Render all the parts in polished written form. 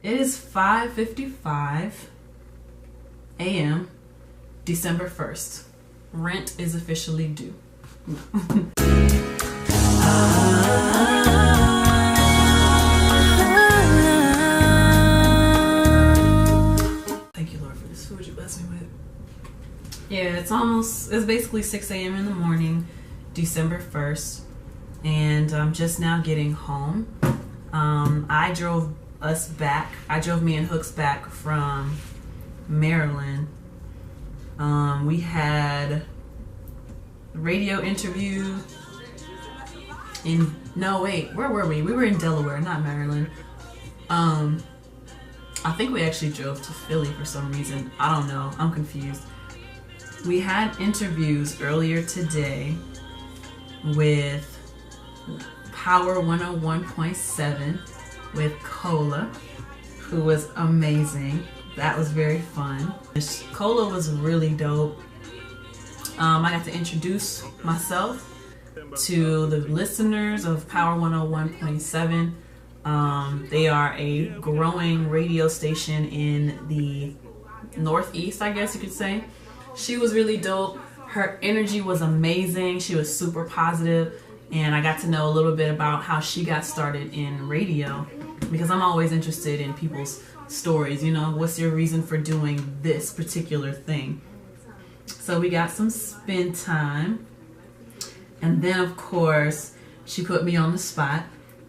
It is 5:55 a.m. December 1st. Rent is officially due. Thank you, Lord, for this food you blessed me with. Yeah, it's basically 6 a.m. in the morning, December 1st, and I'm just now getting home. I drove me and Hookz back from Maryland. We had a radio interview where were we? We were in Delaware, not Maryland. I think we actually drove to Philly for some reason. I don't know, I'm confused. We had interviews earlier today with Power 101.7 with Cola, who was amazing. That was very fun. Cola was really dope. I got to introduce myself to the listeners of Power 101.7. They are a growing radio station in the Northeast, I guess you could say. She was really dope. Her energy was amazing. She was super positive, and I got to know a little bit about how she got started in radio, because I'm always interested in people's stories. You know, what's your reason for doing this particular thing? So we got some spin time, and then of course she put me on the spot,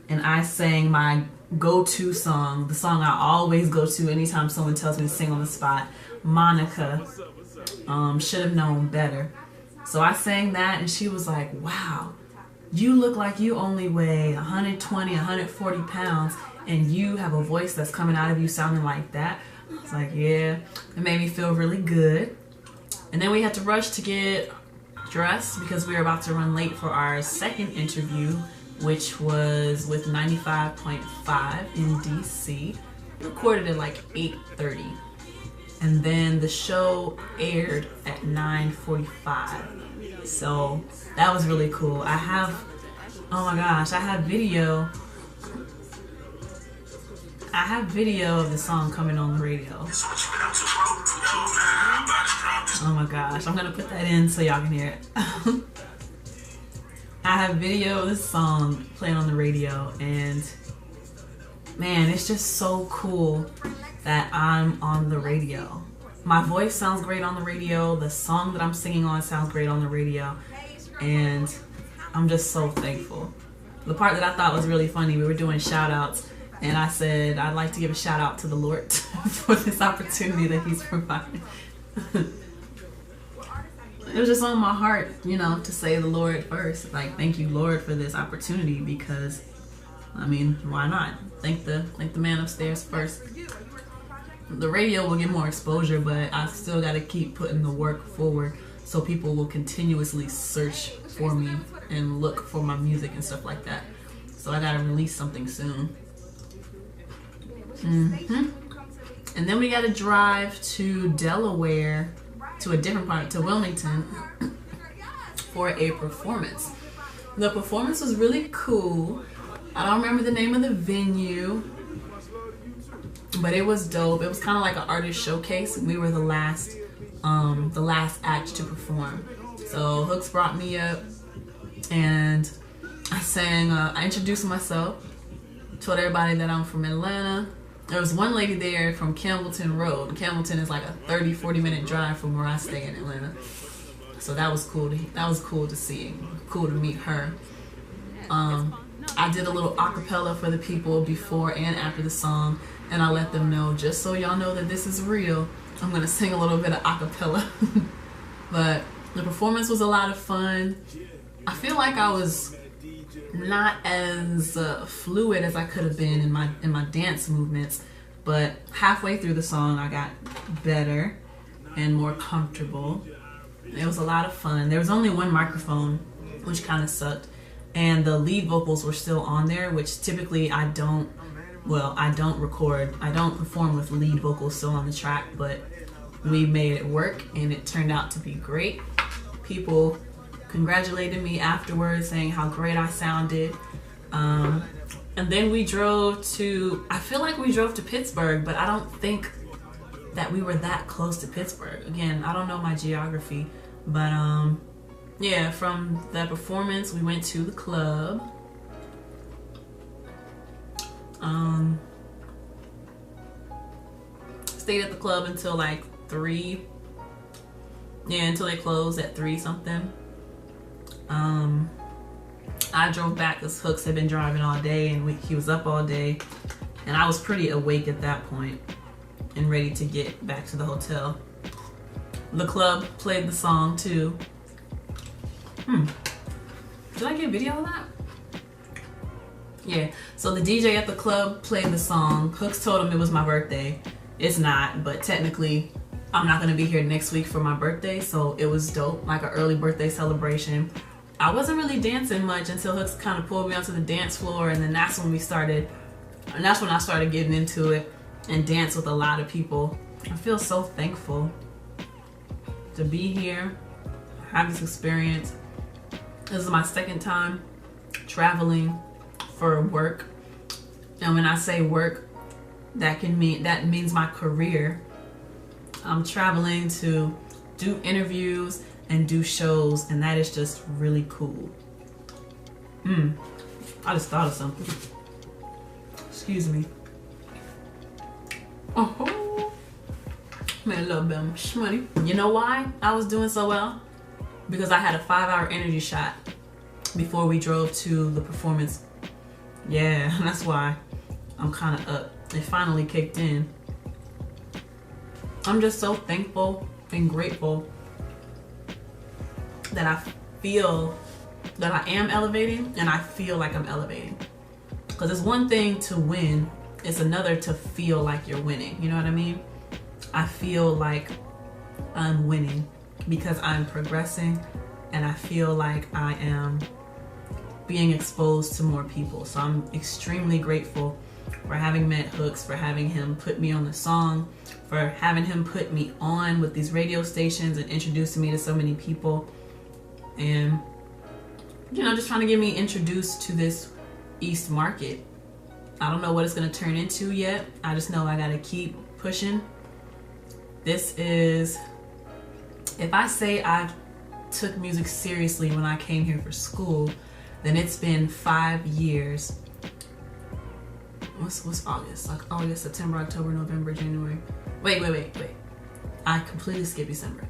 and I sang my go-to song, the song I always go to anytime someone tells me to sing on the spot, Monica. Should have known better. So I sang that, and she was like, wow, you look like you only weigh 120, 140 pounds, and you have a voice that's coming out of you sounding like that. I was like, yeah. It made me feel really good. And then we had to rush to get dressed because we were about to run late for our second interview, which was with 95.5 in DC. Recorded at like 8:30. And then the show aired at 9:45. So that was really cool. Oh my gosh, I have video of the song coming on the radio. Oh my gosh, I'm gonna put that in so y'all can hear it. I have video of this song playing on the radio, and man, it's just so cool that I'm on the radio. My voice sounds great on the radio. The song that I'm singing on sounds great on the radio. And I'm just so thankful. The part that I thought was really funny, we were doing shout outs, and I said I'd like to give a shout out to the Lord for this opportunity that He's provided. It was just on my heart, you know, to say the Lord first. Like, thank you, Lord, for this opportunity, because I mean, why not? Thank the man upstairs first. The radio will get more exposure, but I still got to keep putting the work forward so people will continuously search for me and look for my music and stuff like that. So I got to release something soon. And then we got to drive to Delaware, to a different part, to Wilmington, for a performance. The performance was really cool. I don't remember the name of the venue, but it was dope. It was kind of like an artist showcase, and we were the last act to perform. So Hookz brought me up, and I sang. I introduced myself, told everybody that I'm from Atlanta. There was one lady there from Campbellton Road. Campbellton is like a 30-40 minute drive from where I stay in Atlanta. So that was cool. That was cool to see. Cool to meet her. I did a little acapella for the people before and after the song, and I let them know, just so y'all know that this is real, I'm gonna sing a little bit of acapella. But the performance was a lot of fun. I feel like I was not as fluid as I could have been in my dance movements, but halfway through the song I got better and more comfortable. It was a lot of fun. There was only one microphone, which kind of sucked, and the lead vocals were still on there, which typically I don't record. I don't perform with lead vocals still on the track, but we made it work and it turned out to be great. People congratulated me afterwards, saying how great I sounded. And then we drove to, I feel like we drove to Pittsburgh, but I don't think that we were that close to Pittsburgh. Again, I don't know my geography, but yeah, from that performance, we went to the club. Stayed at the club until like 3. Yeah, until they closed at 3 something. I drove back because Hookz had been driving all day and he was up all day. And I was pretty awake at that point and ready to get back to the hotel. The club played the song too. Did I get video of that? Yeah, so the DJ at the club played the song. Hookz told him it was my birthday. It's not, but technically I'm not gonna be here next week for my birthday, so it was dope, like an early birthday celebration. I wasn't really dancing much until Hookz kind of pulled me onto the dance floor, and then that's when I started getting into it and dance with a lot of people. I feel so thankful to be here, have this experience. This is my second time traveling for work, and when I say work, that means my career. I'm traveling to do interviews and do shows, and that is just really cool. I just thought of something. Excuse me. Oh, made a little bit of shmoney. You know why I was doing so well? Because I had a 5-hour energy shot before we drove to the performance. Yeah, that's why I'm kind of up. It finally kicked in. I'm just so thankful and grateful that I feel that I am elevating, and I feel like I'm elevating. Because it's one thing to win, it's another to feel like you're winning. You know what I mean? I feel like I'm winning because I'm progressing, and I feel like I am being exposed to more people. So I'm extremely grateful for having met Hookz, for having him put me on the song, for having him put me on with these radio stations and introducing me to so many people. And, you know, just trying to get me introduced to this East Market. I don't know what it's going to turn into yet. I just know I got to keep pushing. This is, if I say I took music seriously when I came here for school, then it's been 5 years. What's August? Like August, September, October, November, January. Wait. I completely skipped December.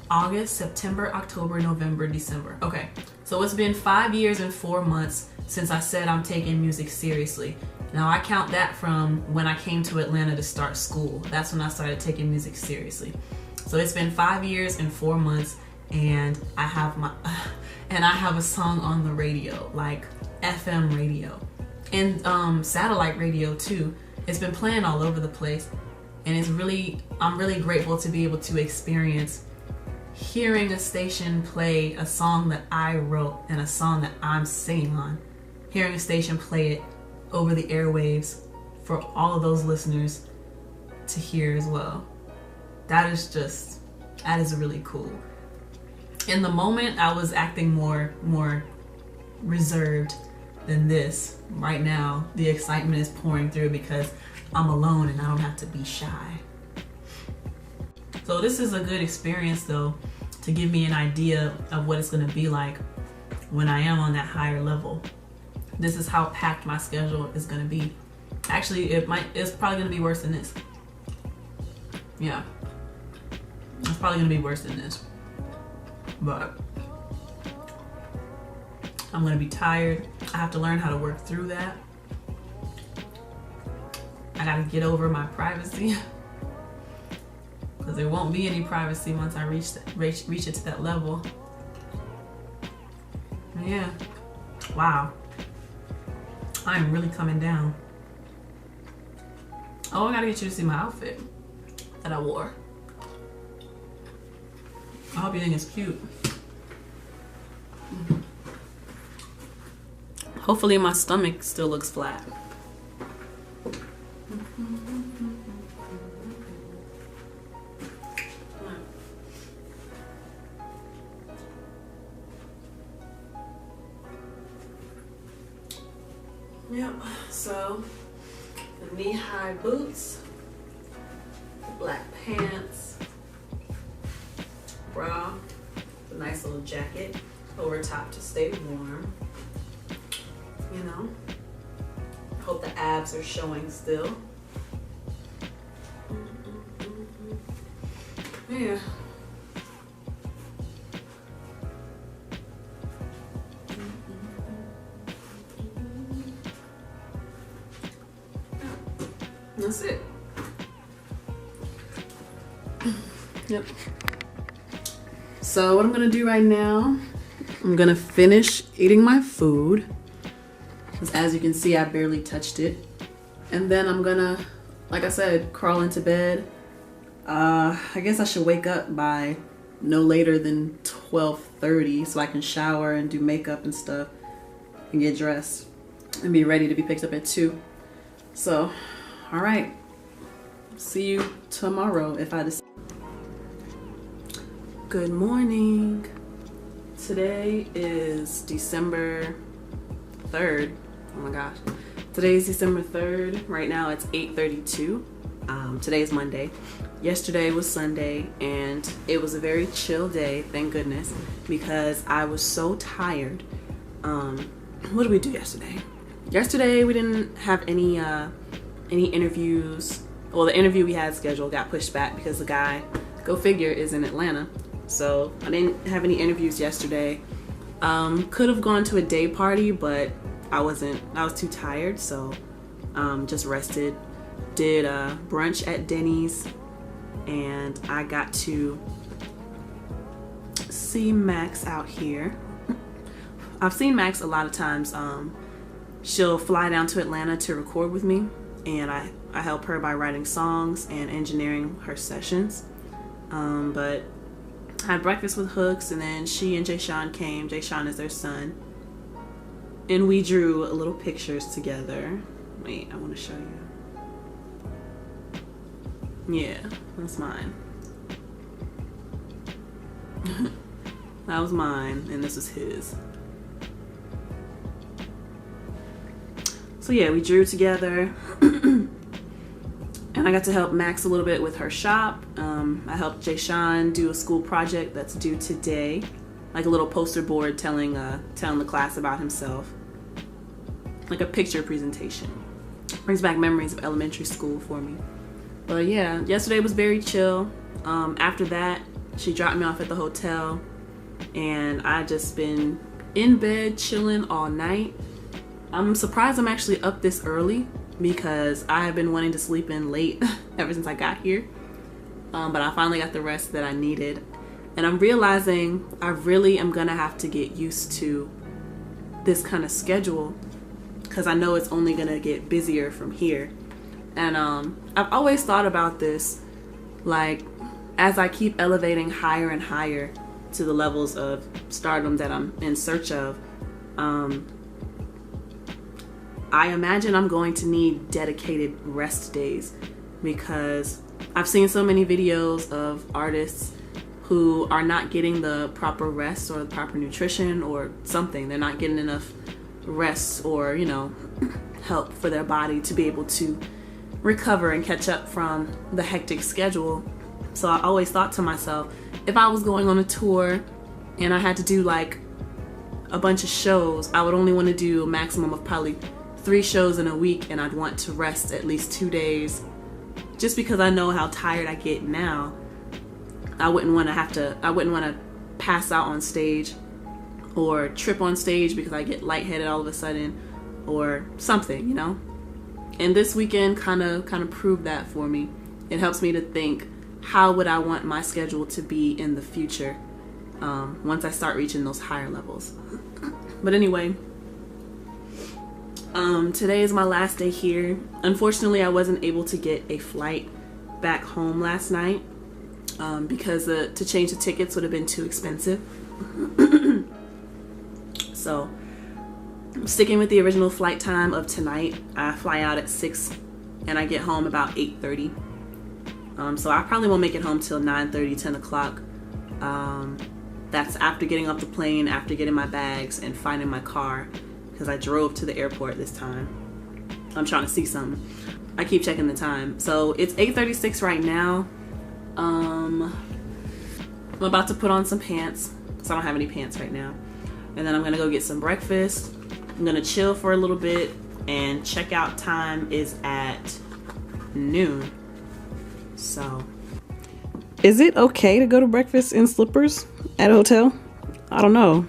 August, September, October, November, December. Okay, so it's been 5 years and 4 months since I said I'm taking music seriously. Now I count that from when I came to Atlanta to start school. That's when I started taking music seriously. So it's been 5 years and 4 months, and I have a song on the radio, like FM radio, and satellite radio too. It's been playing all over the place, and I'm really grateful to be able to experience hearing a station play a song that I wrote and a song that I'm singing on, hearing a station play it over the airwaves for all of those listeners to hear as well. That is really cool. In the moment, I was acting more reserved than this. Right now, the excitement is pouring through because I'm alone and I don't have to be shy. So this is a good experience though, to give me an idea of what it's gonna be like when I am on that higher level. This is how packed my schedule is gonna be. Actually, it's probably gonna be worse than this. Yeah, it's probably gonna be worse than this. But I'm gonna be tired. I have to learn how to work through that. I gotta get over my privacy. Because there won't be any privacy once I reach it to that level. Yeah. Wow. I'm really coming down. Oh, I gotta get you to see my outfit that I wore. I hope you think it's cute. Hopefully my stomach still looks flat. Yep, So the knee-high boots, black pants, bra, a nice little jacket over top to stay warm. You know, hope the abs are showing still. Yeah. That's it. Yep. So what I'm gonna do right now, I'm gonna finish eating my food, because as you can see, I barely touched it. And then I'm gonna, like I said, crawl into bed. I guess I should wake up by no later than 12:30 so I can shower and do makeup and stuff and get dressed and be ready to be picked up at 2. So, all right. See you tomorrow if I decide. Good morning. Today is December 3rd. Oh my gosh. Today is December 3rd. Right now it's 8:32. Today is Monday. Yesterday was Sunday, and it was a very chill day, thank goodness, because I was so tired. What did we do yesterday? Yesterday we didn't have any interviews. Well, the interview we had scheduled got pushed back because the guy, go figure, is in Atlanta. So I didn't have any interviews yesterday. Could have gone to a day party, but I was too tired, so just rested. Did brunch at Denny's, and I got to see Max out here. I've seen Max a lot of times. She'll fly down to Atlanta to record with me, and I help her by writing songs and engineering her sessions. But I had breakfast with Hookz, and then she and Jay Sean came. Jay Sean is their son. And we drew little pictures together. Wait, I want to show you. Yeah, that's mine. That was mine, and this is his. So yeah, we drew together. And I got to help Max a little bit with her shop. I helped Jay Sean do a school project that's due today, like a little poster board telling the class about himself, like a picture presentation. Brings back memories of elementary school for me. But yeah, yesterday was very chill. After that, she dropped me off at the hotel, and I just been in bed chilling all night. I'm surprised I'm actually up this early, because I have been wanting to sleep in late ever since I got here. But I finally got the rest that I needed. And I'm realizing I really am gonna have to get used to this kind of schedule, because I know it's only gonna get busier from here. And I've always thought about this, like, as I keep elevating higher and higher to the levels of stardom that I'm in search of, I imagine I'm going to need dedicated rest days, because I've seen so many videos of artists who are not getting the proper rest or the proper nutrition or something. They're not getting enough rest or, you know, help for their body to be able to recover and catch up from the hectic schedule. So I always thought to myself, if I was going on a tour and I had to do like a bunch of shows, I would only want to do a maximum of probably 3 shows in a week, and I'd want to rest at least 2 days, just because I know how tired I get now. I wouldn't want to pass out on stage or trip on stage because I get lightheaded all of a sudden or something, you know? And this weekend kind of proved that for me. It helps me to think, how would I want my schedule to be in the future once I start reaching those higher levels. But anyway, today is my last day here. Unfortunately, I wasn't able to get a flight back home last night because to change the tickets would have been too expensive. So I'm sticking with the original flight time of tonight. I fly out at 6 and I get home about 8:30. So I probably won't make it home till 9:30, 10 o'clock. That's after getting off the plane, after getting my bags and finding my car, because I drove to the airport this time. I'm trying to see something. I keep checking the time. So it's 8:36 right now. I'm about to put on some pants because I don't have any pants right now. And then I'm gonna go get some breakfast. I'm gonna chill for a little bit, and checkout time is at noon. So, is it okay to go to breakfast in slippers at a hotel? I don't know.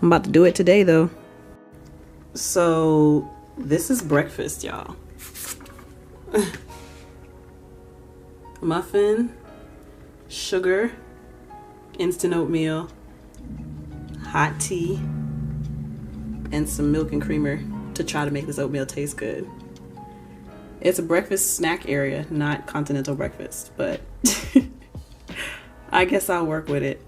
I'm about to do it today though. So this is breakfast, y'all. Muffin, sugar, instant oatmeal, hot tea, and some milk and creamer to try to make this oatmeal taste good. It's a breakfast snack area, not continental breakfast, but I guess I'll work with it.